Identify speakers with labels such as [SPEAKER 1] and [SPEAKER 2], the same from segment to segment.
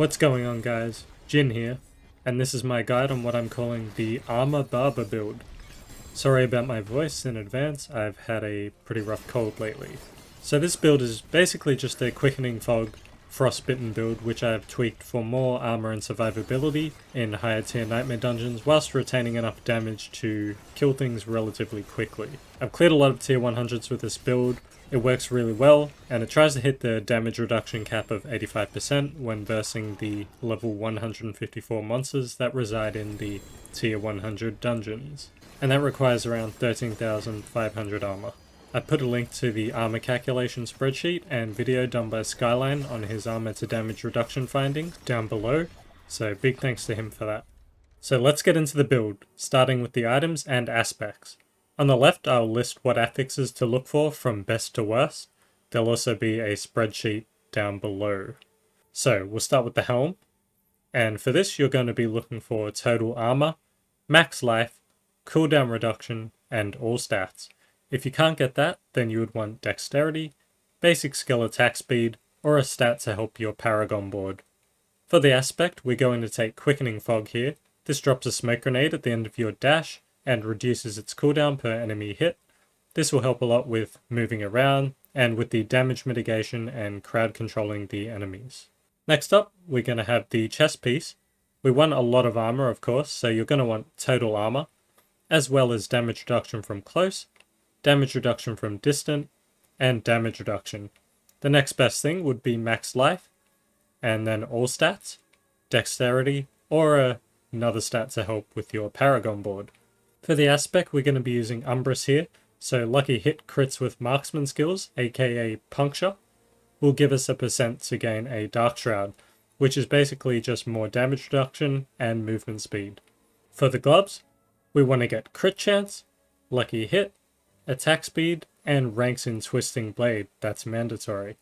[SPEAKER 1] What's going on, guys? Jin here, and this is my guide on what I'm calling the Armor Barber build. Sorry about my voice in advance, I've had a pretty rough cold lately. So this build is basically just a quickening fog, frostbitten build which I've tweaked for more armor and survivability in higher tier nightmare dungeons whilst retaining enough damage to kill things relatively quickly. I've cleared a lot of tier 100s with this build. It works really well, and it tries to hit the damage reduction cap of 85% when versing the level 154 monsters that reside in the tier 100 dungeons, and that requires around 13,500 armor. I put a link to the armor calculation spreadsheet and video done by Skyline on his armor to damage reduction findings down below, so big thanks to him for that. So let's get into the build, starting with the items and aspects. On the left, I'll list what affixes to look for from best to worst. There'll also be a spreadsheet down below. So we'll start with the Helm. And for this, you're going to be looking for total armor, max life, cooldown reduction, and all stats. If you can't get that, then you would want dexterity, basic skill attack speed, or a stat to help your Paragon Board. For the aspect, we're going to take quickening fog here. This drops a smoke grenade at the end of your dash, and reduces its cooldown per enemy hit. This will help a lot with moving around and with the damage mitigation and crowd controlling the enemies. Next up, we're going to have the chest piece. We want a lot of armor, of course, so you're going to want total armor, as well as damage reduction from close, damage reduction from distant, and damage reduction. The next best thing would be max life, and then all stats, dexterity, or another stat to help with your Paragon Board. For the aspect, we're going to be using Umbrus here, so lucky hit crits with marksman skills, aka puncture, will give us a percent to gain a Dark Shroud, which is basically just more damage reduction and movement speed. For the gloves, we want to get crit chance, lucky hit, attack speed, and ranks in twisting blade, that's mandatory.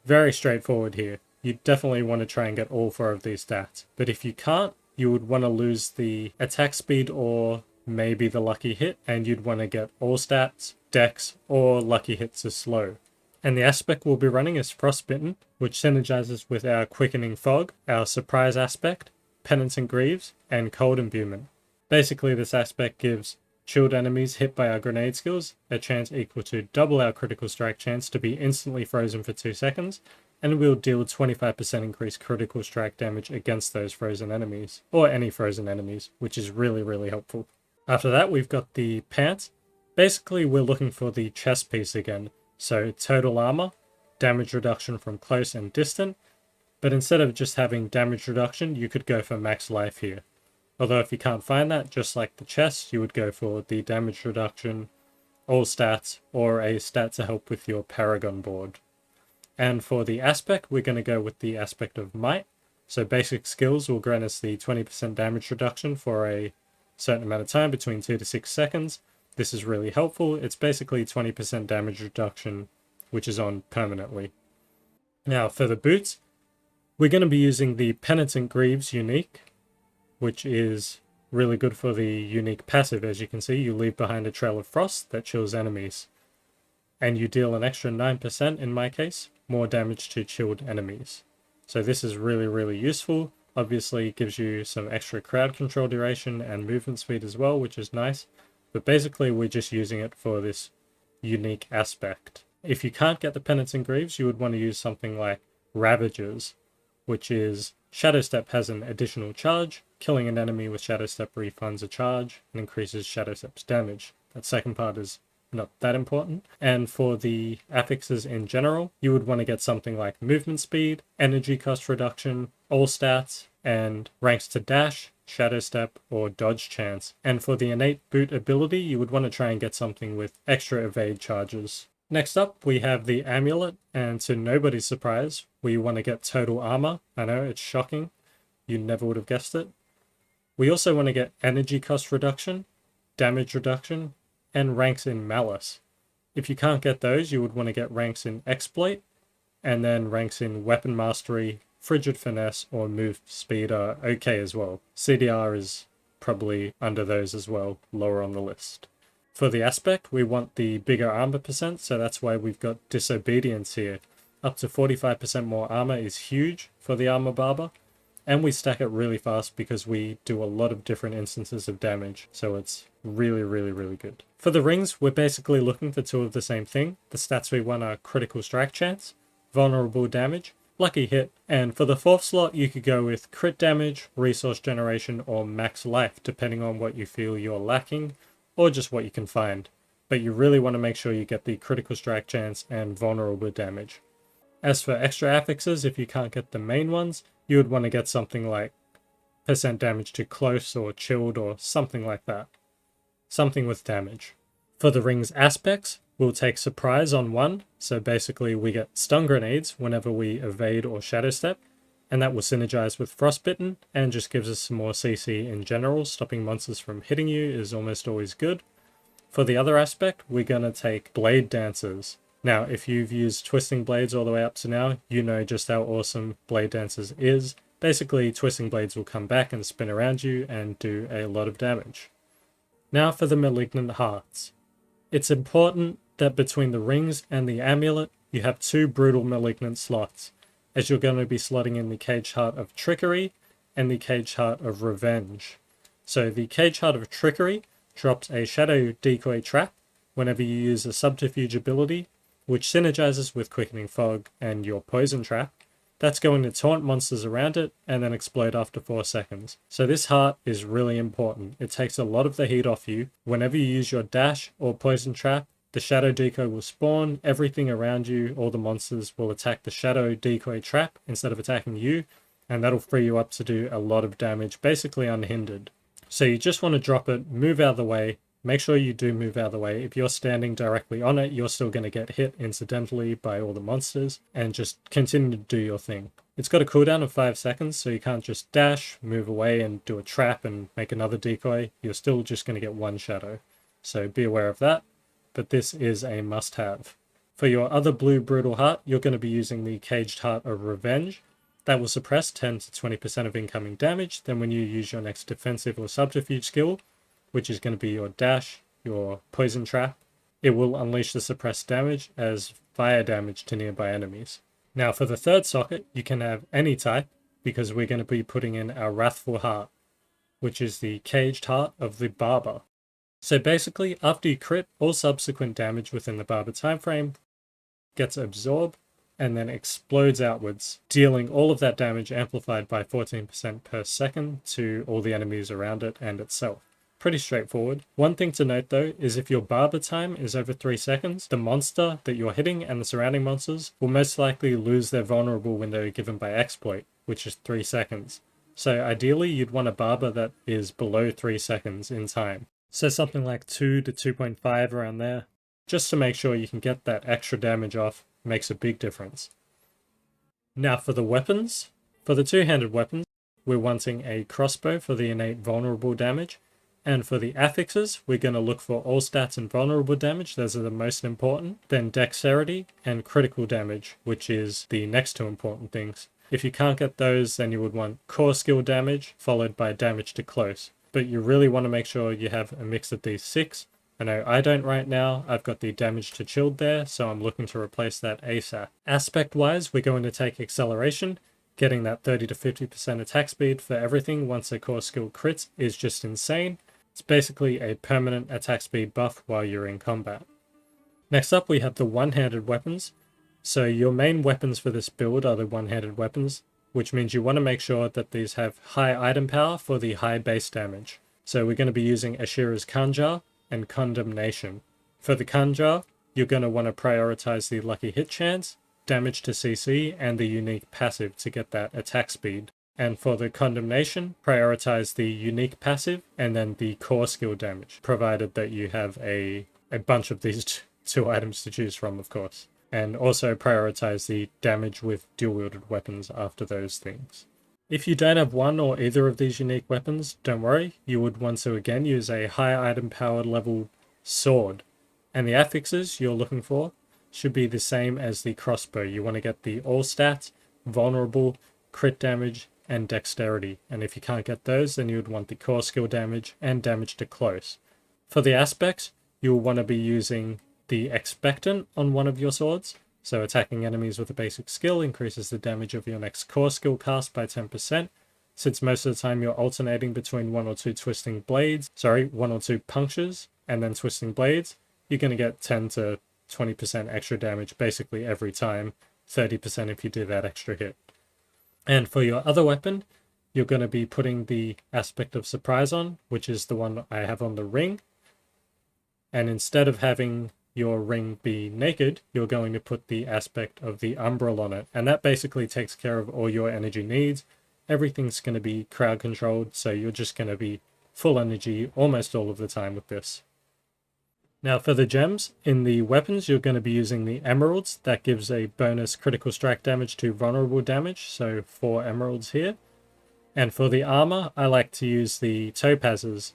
[SPEAKER 1] Very straightforward here. You definitely want to try and get all 4 of these stats, but if you can't, you would want to lose the attack speed or maybe the lucky hit, and you'd want to get all stats, dex, or lucky hits are slow. And the aspect we'll be running is frostbitten, which synergizes with our quickening fog, our surprise aspect, penitent greaves, and cold imbuement. Basically, this aspect gives chilled enemies hit by our grenade skills a chance equal to double our critical strike chance to be instantly frozen for 2 seconds, and will deal 25% increased critical strike damage against those frozen enemies, or any frozen enemies, which is really helpful. After that, we've got the pants. Basically, we're looking for the chest piece again. So total armor, damage reduction from close and distant, but instead of just having damage reduction, you could go for max life here. Although if you can't find that, just like the chest, you would go for the damage reduction, all stats, or a stat to help with your Paragon Board. And for the aspect, we're going to go with the aspect of might. So basic skills will grant us the 20% damage reduction for a certain amount of time, between 2 to 6 seconds. This is really helpful. It's basically 20% damage reduction, which is on permanently. Now for the boots, we're going to be using the Penitent Greaves unique, which is really good for the unique passive. As you can see, you leave behind a trail of frost that chills enemies, and you deal an extra 9%, in my case, more damage to chilled enemies. So this is really useful. Obviously, it gives you some extra crowd control duration and movement speed as well, which is nice. But basically, we're just using it for this unique aspect. If you can't get the Penitent Greaves, you would want to use something like Ravagers, which is Shadow Step has an additional charge. Killing an enemy with Shadow Step refunds a charge and increases Shadow Step's damage. That second part is not that important. And for the affixes in general, you would want to get something like movement speed, energy cost reduction, all stats, and ranks to dash, shadow step, or dodge chance. And for the innate boot ability, you would want to try and get something with extra evade charges. Next up, we have the Amulet, and to nobody's surprise, we want to get total armor. I know, it's shocking. You never would have guessed it. We also want to get energy cost reduction, damage reduction, and ranks in Malice. If you can't get those, you would want to get ranks in Exploit, and then ranks in Weapon Mastery, Frigid Finesse, or Move Speed are okay as well. CDR is probably under those as well, lower on the list. For the aspect, we want the bigger armor percent, so that's why we've got Disobedience here. Up to 45% more armor is huge for the Armor Barber. and we stack it really fast because we do a lot of different instances of damage, so it's really, really, really good. For the rings, we're basically looking for two of the same thing. The stats we want are critical strike chance, vulnerable damage, lucky hit, and for the fourth slot you could go with crit damage, resource generation, or max life, depending on what you feel you're lacking, or just what you can find. But you really want to make sure you get the critical strike chance and vulnerable damage. As for extra affixes, if you can't get the main ones, you would want to get something like % damage to close or chilled or something like that. Something with damage. For the ring's aspects, we'll take surprise on 1, so basically we get stun grenades whenever we evade or shadow step, and that will synergize with frostbitten and just gives us some more CC in general. Stopping monsters from hitting you is almost always good. For the other aspect, we're going to take blade dancers. Now, if you've used Twisting Blades all the way up to now, you know just how awesome Blade Dancers is. Basically, Twisting Blades will come back and spin around you and do a lot of damage. Now for the Malignant Hearts. It's important that between the rings and the amulet, you have 2 brutal Malignant slots, as you're going to be slotting in the Caged Heart of Trickery and the Caged Heart of Revenge. So the Caged Heart of Trickery drops a Shadow Decoy Trap whenever you use a Subterfuge ability, which synergizes with Quickening Fog and your Poison Trap. That's going to taunt monsters around it and then explode after 4 seconds. So this heart is really important. It takes a lot of the heat off you. Whenever you use your dash or Poison Trap, the Shadow Decoy will spawn, everything around you, all the monsters will attack the Shadow Decoy Trap instead of attacking you, and that'll free you up to do a lot of damage, basically unhindered. So you just want to drop it, move out of the way. Make sure you do move out of the way. If you're standing directly on it, you're still going to get hit incidentally by all the monsters, and just continue to do your thing. It's got a cooldown of 5 seconds, so you can't just dash, move away and do a trap and make another decoy. You're still just going to get 1 shadow. So be aware of that, but this is a must-have. For your other blue Brutal Heart, you're going to be using the Caged Heart of Revenge. That will suppress 10 to 20% of incoming damage. Then when you use your next defensive or subterfuge skill, which is going to be your dash, your poison trap, it will unleash the suppressed damage as fire damage to nearby enemies. Now for the third socket, you can have any type, because we're going to be putting in our Wrathful Heart, which is the Caged Heart of the Barber. So basically, after you crit, all subsequent damage within the Barber timeframe gets absorbed and then explodes outwards, dealing all of that damage amplified by 14% per second to all the enemies around it and itself. Pretty straightforward. One thing to note though is if your Barber time is over 3 seconds, the monster that you're hitting and the surrounding monsters will most likely lose their vulnerable window given by exploit, which is 3 seconds. So ideally you'd want a Barber that is below 3 seconds in time. So something like 2 to 2.5 around there, just to make sure you can get that extra damage off. Makes a big difference. Now for the weapons. For the two-handed weapons, we're wanting a crossbow for the innate vulnerable damage. And for the affixes, we're going to look for all stats and vulnerable damage. Those are the most important. Then dexterity and critical damage, which is the next 2 important things. If you can't get those, then you would want core skill damage, followed by damage to close. But you really want to make sure you have a mix of these 6. I know I don't right now. I've got the damage to chilled there, so I'm looking to replace that ASAP. Aspect-wise, we're going to take acceleration. Getting that 30 to 50% attack speed for everything once a core skill crits is just insane. It's basically a permanent attack speed buff while you're in combat. Next up, we have the one-handed weapons. So your main weapons for this build are the one-handed weapons, which means you want to make sure that these have high item power for the high base damage. So we're going to be using Ashira's Kanjar and Condemnation. For the Kanjar, you're going to want to prioritize the lucky hit chance, damage to CC, and the unique passive to get that attack speed. And for the Condemnation, prioritize the unique passive and then the core skill damage, provided that you have a bunch of these 2 items to choose from, of course. And also prioritize the damage with dual-wielded weapons after those things. If you don't have one or either of these unique weapons, don't worry, you would want to again use a high item power level sword. And the affixes you're looking for should be the same as the crossbow. You want to get the all stats, vulnerable, crit damage, and dexterity. And if you can't get those, then you would want the core skill damage and damage to close. For the aspects, you'll want to be using the expectant on one of your swords. So attacking enemies with a basic skill increases the damage of your next core skill cast by 10%. since most of the time you're alternating between one or two punctures and then twisting blades, you're going to get 10 to 20% extra damage basically every time, 30% if you do that extra hit. And for your other weapon, you're going to be putting the Aspect of Surprise on, which is the one I have on the ring. And instead of having your ring be naked, you're going to put the Aspect of the Umbral on it. And that basically takes care of all your energy needs. Everything's going to be crowd controlled, so you're just going to be full energy almost all of the time with this. Now for the gems, in the weapons you're going to be using the emeralds. That gives a bonus critical strike damage to vulnerable damage, so 4 emeralds here. And for the armor, I like to use the topazes,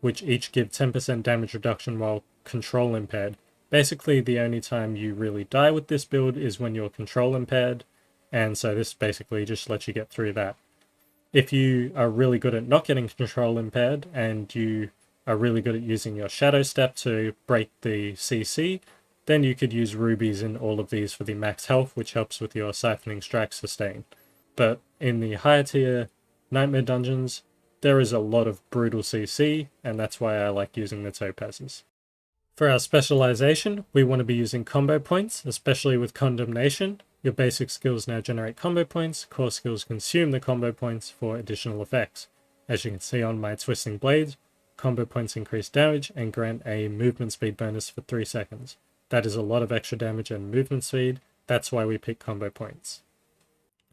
[SPEAKER 1] which each give 10% damage reduction while control impaired. Basically the only time you really die with this build is when you're control impaired, and so this basically just lets you get through that. If you are really good at not getting control impaired and you are really good at using your shadow step to break the CC, then you could use rubies in all of these for the max health, which helps with your siphoning strike sustain. But in the higher tier nightmare dungeons, there is a lot of brutal CC, and that's why I like using the topazes. For our specialization, we want to be using combo points, especially with Condemnation. Your basic skills now generate combo points, core skills consume the combo points for additional effects. As you can see on my Twisting Blades, combo points increase damage and grant a movement speed bonus for 3 seconds. That is a lot of extra damage and movement speed, that's why we pick combo points.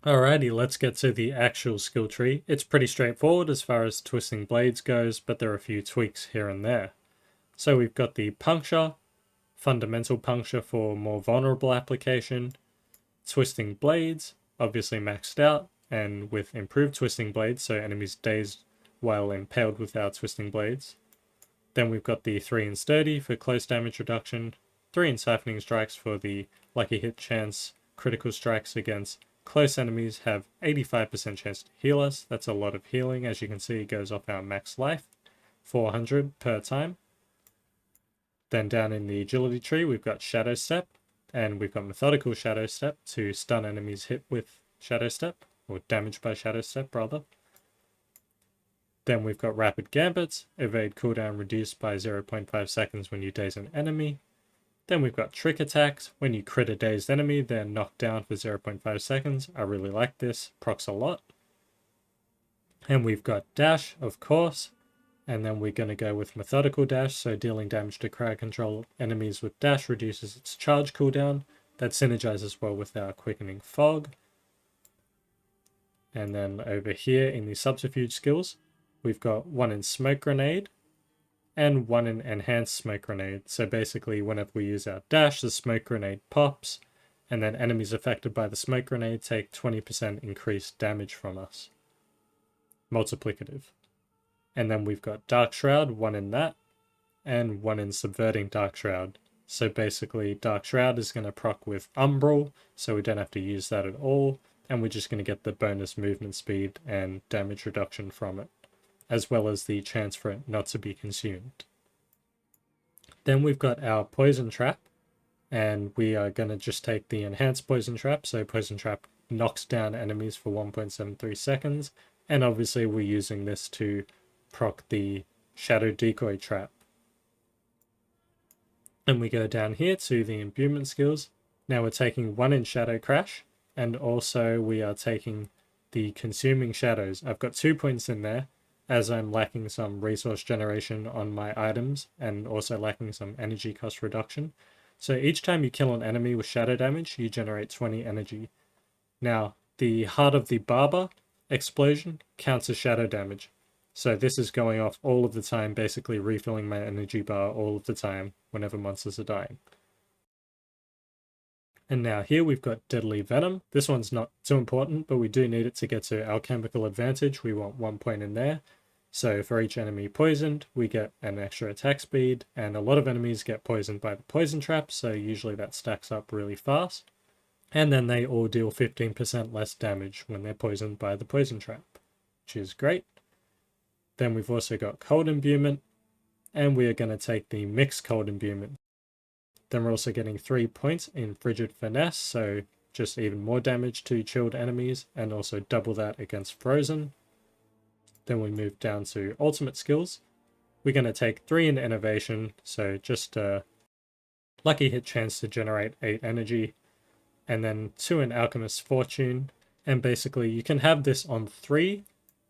[SPEAKER 1] Alrighty, let's get to the actual skill tree. It's pretty straightforward as far as Twisting Blades goes, but there are a few tweaks here and there. So we've got the Puncture, Fundamental Puncture for more vulnerable application, Twisting Blades, obviously maxed out, and with improved Twisting Blades, so enemies dazed while impaled with our Twisting Blades. Then we've got the 3 in Sturdy for close damage reduction, 3 in Siphoning Strikes for the lucky hit chance. Critical strikes against close enemies have 85% chance to heal us. That's a lot of healing. As you can see, it goes off our max life, 400 per time. Then down in the agility tree, we've got Shadow Step, and we've got Methodical Shadow Step to stun enemies hit with Shadow Step, or damaged by Shadow Step rather. Then we've got Rapid Gambits, evade cooldown reduced by 0.5 seconds when you daze an enemy. Then we've got Trick Attacks, when you crit a dazed enemy, they're knocked down for 0.5 seconds. I really like this, procs a lot. And we've got Dash, of course. And then we're going to go with Methodical Dash, so dealing damage to crowd control enemies with Dash reduces its charge cooldown. That synergizes well with our Quickening Fog. And then over here in the Subterfuge skills, we've got 1 in Smoke Grenade and 1 in Enhanced Smoke Grenade. So basically whenever we use our Dash, the Smoke Grenade pops, and then enemies affected by the Smoke Grenade take 20% increased damage from us. Multiplicative. And then we've got Dark Shroud, 1 in that, and 1 in Subverting Dark Shroud. So basically Dark Shroud is going to proc with Umbral, so we don't have to use that at all, and we're just going to get the bonus movement speed and damage reduction from it, as well as the chance for it not to be consumed. Then we've got our Poison Trap, and we are going to just take the Enhanced Poison Trap, so Poison Trap knocks down enemies for 1.73 seconds, and obviously we're using this to proc the Shadow Decoy Trap. And we go down here to the imbuement skills. Now we're taking 1 in Shadow Crash, and also we are taking the Consuming Shadows. I've got 2 points in there, as I'm lacking some resource generation on my items, and also lacking some energy cost reduction. So each time you kill an enemy with shadow damage, you generate 20 energy. Now, the Heart of the Barber explosion counts as shadow damage. So this is going off all of the time, basically refilling my energy bar all of the time whenever monsters are dying. And now here we've got Deadly Venom. This one's not too important, but we do need it to get to alchemical advantage. We want 1 point in there. So for each enemy poisoned, we get an extra attack speed, and a lot of enemies get poisoned by the poison trap, so usually that stacks up really fast. And then they all deal 15% less damage when they're poisoned by the poison trap, which is great. Then we've also got Cold Imbuement, and we are going to take the Mixed Cold Imbuement. Then we're also getting 3 points in Frigid Finesse, so just even more damage to chilled enemies, and also double that against Frozen. Then we move down to ultimate skills. We're going to take 3 in innovation, so just a lucky hit chance to generate 8 energy, and then 2 in alchemist's fortune. And basically you can have this on 3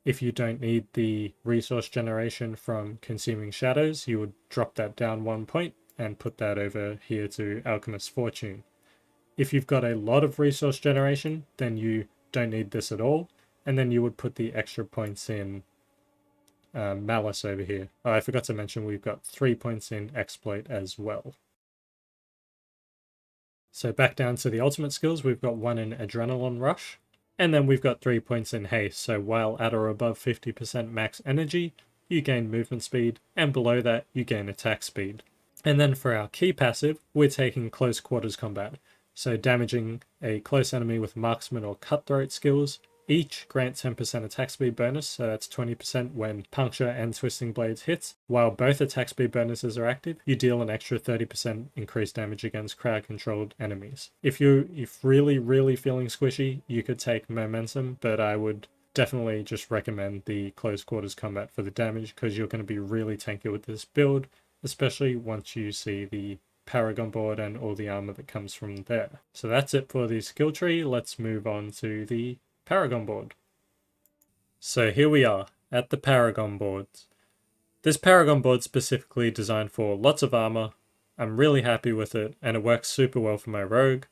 [SPEAKER 1] if you don't need the resource generation from consuming shadows. You would drop that down 1 point and put that over here to alchemist's fortune. If you've got a lot of resource generation, then you don't need this at all, and then you would put the extra points in malice over here. Oh, I forgot to mention we've got 3 points in exploit as well. So back down to the ultimate skills, we've got 1 in adrenaline rush, and then we've got 3 points in haste. So while at or above 50% max energy, you gain movement speed, and below that you gain attack speed. And then for our key passive, we're taking close quarters combat. So damaging a close enemy with marksman or cutthroat skills each grant 10% attack speed bonus, so that's 20% when puncture and twisting blades hits. While both attack speed bonuses are active, you deal an extra 30% increased damage against crowd controlled enemies. If really feeling squishy, you could take momentum, but I would definitely just recommend the close quarters combat for the damage, because you're going to be really tanky with this build, especially once you see the Paragon Board and all the armor that comes from there. So that's it for the skill tree. Let's move on to the Paragon Board. So here we are at the Paragon Boards. This Paragon Board specifically designed for lots of armor. I'm really happy with it, and it works super well for my rogue.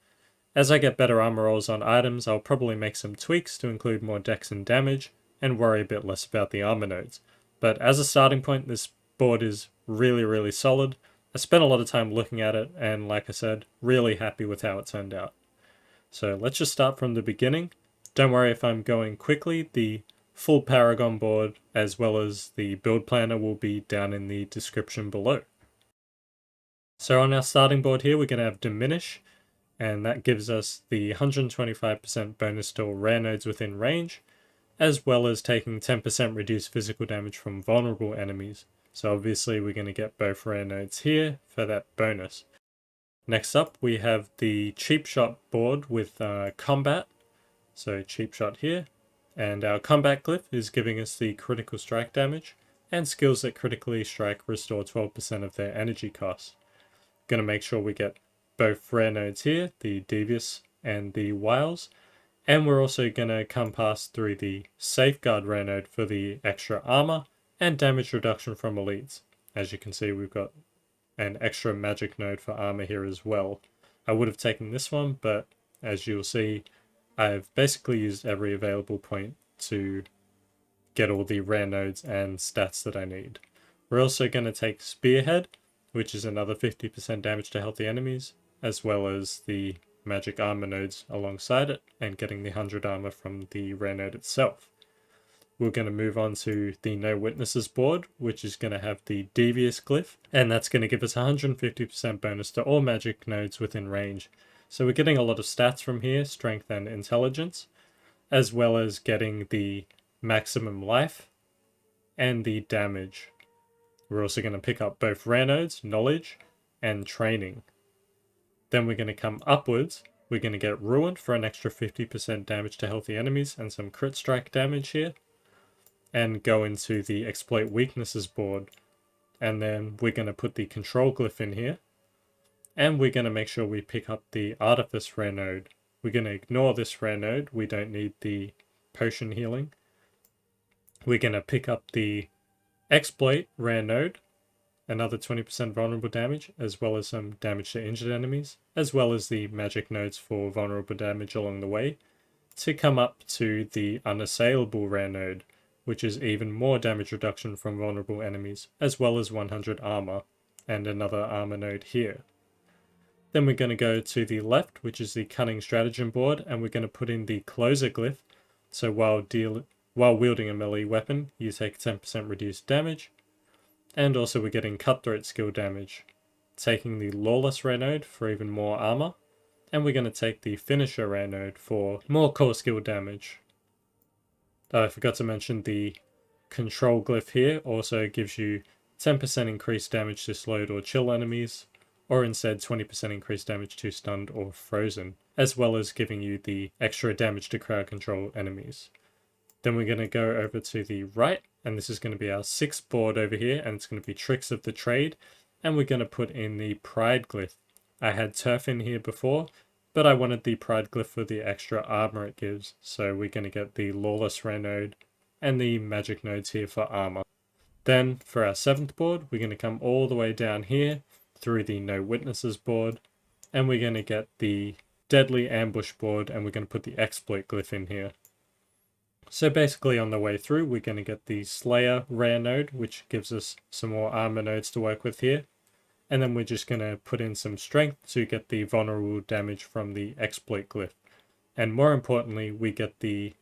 [SPEAKER 1] As I get better armor rolls on items, I'll probably make some tweaks to include more dex and damage, and worry a bit less about the armor nodes. But as a starting point, this board is really solid. I spent a lot of time looking at it, and like I said, really happy with how it turned out. So let's just start from the beginning. Don't worry if I'm going quickly, the full Paragon Board as well as the build planner will be down in the description below. So on our starting board here, we're going to have Diminish, and that gives us the 125% bonus to all rare nodes within range, as well as taking 10% reduced physical damage from vulnerable enemies. So obviously we're going to get both rare nodes here for that bonus. Next up, we have the Cheap Shot board with combat. So Cheap Shot here. And our combat glyph is giving us the critical strike damage, and skills that critically strike restore 12% of their energy cost. Going to make sure we get both rare nodes here, the Devious and the Wiles. And we're also going to come past through the Safeguard rare node for the extra armor and damage reduction from elites. As you can see, we've got an extra magic node for armor here as well. I would have taken this one, but as you'll see, I've basically used every available point to get all the rare nodes and stats that I need. We're also going to take Spearhead, which is another 50% damage to healthy enemies, as well as the magic armor nodes alongside it, and getting the 100 armor from the rare node itself. We're going to move on to the No Witnesses board, which is going to have the Devious glyph, and that's going to give us 150% bonus to all magic nodes within range. So we're getting a lot of stats from here, strength and intelligence, as well as getting the maximum life and the damage. We're also going to pick up both rare nodes, knowledge, and training. Then we're going to come upwards. We're going to get Ruined for an extra 50% damage to healthy enemies and some crit strike damage here. And go into the Exploit Weaknesses board. And then we're going to put the Control glyph in here. And we're going to make sure we pick up the Artifice rare node. We're going to ignore this rare node. We don't need the potion healing. We're going to pick up the Exploit rare node, another 20% vulnerable damage, as well as some damage to injured enemies, as well as the magic nodes for vulnerable damage along the way, to come up to the Unassailable rare node, which is even more damage reduction from vulnerable enemies, as well as 100 armor, and another armor node here. Then we're going to go to the left, which is the Cunning Stratagem board, and we're going to put in the Closer glyph. So while wielding a melee weapon, you take 10% reduced damage. And also we're getting Cutthroat skill damage, taking the Lawless rare node for even more armor. And we're going to take the Finisher rare node for more core skill damage. I forgot to mention the Control glyph here also gives you 10% increased damage to slowed or chill enemies, or instead 20% increased damage to stunned or frozen, as well as giving you the extra damage to crowd control enemies. Then we're going to go over to the right, and this is going to be our 6th board over here, and it's going to be Tricks of the Trade, and we're going to put in the Pride glyph. I had turf in here before, but I wanted the Pride glyph for the extra armor it gives, so we're going to get the Lawless Rare node and the Magic nodes here for armor. Then for our 7th board, we're going to come all the way down here through the No Witnesses board, and we're going to get the Deadly Ambush board, and we're going to put the Exploit glyph in here. So basically on the way through, we're going to get the Slayer rare node, which gives us some more armor nodes to work with here. And then we're just going to put in some strength to get the vulnerable damage from the Exploit glyph. And more importantly, we get the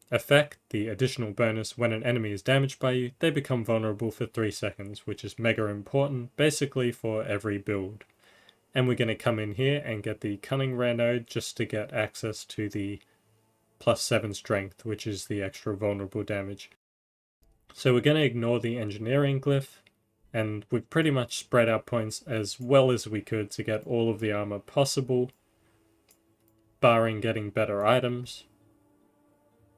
[SPEAKER 1] effect, the additional bonus, when an enemy is damaged by you, they become vulnerable for 3 seconds, which is mega important, basically for every build. And we're going to come in here and get the Cunning rare node just to get access to the +7 strength, which is the extra vulnerable damage. So we're going to ignore the engineering glyph, and we've pretty much spread our points as well as we could to get all of the armor possible, barring getting better items.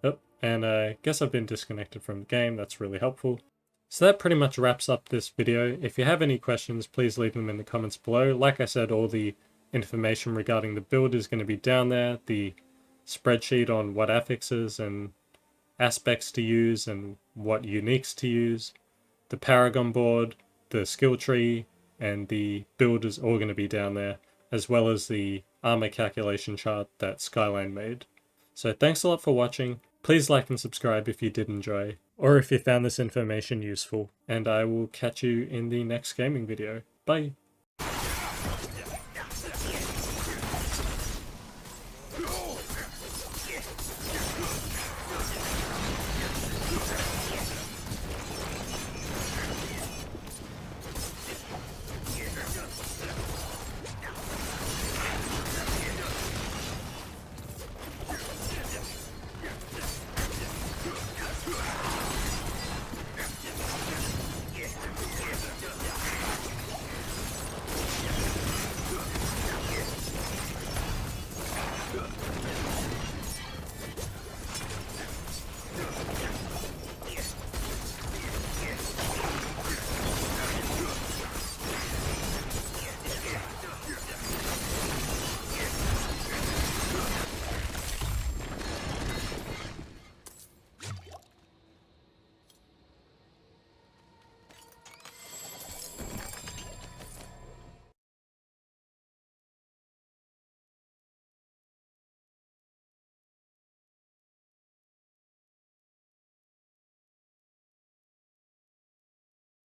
[SPEAKER 1] Oh, and I guess I've been disconnected from the game, that's really helpful. So that pretty much wraps up this video. If you have any questions, please leave them in the comments below. Like I said, all the information regarding the build is going to be down there. The spreadsheet on what affixes and aspects to use and what uniques to use, the Paragon board, the skill tree, and the build is all going to be down there, as well as the armor calculation chart that Skyline made. So thanks a lot for watching. Please like and subscribe if you did enjoy, or if you found this information useful, and I will catch you in the next gaming video. Bye!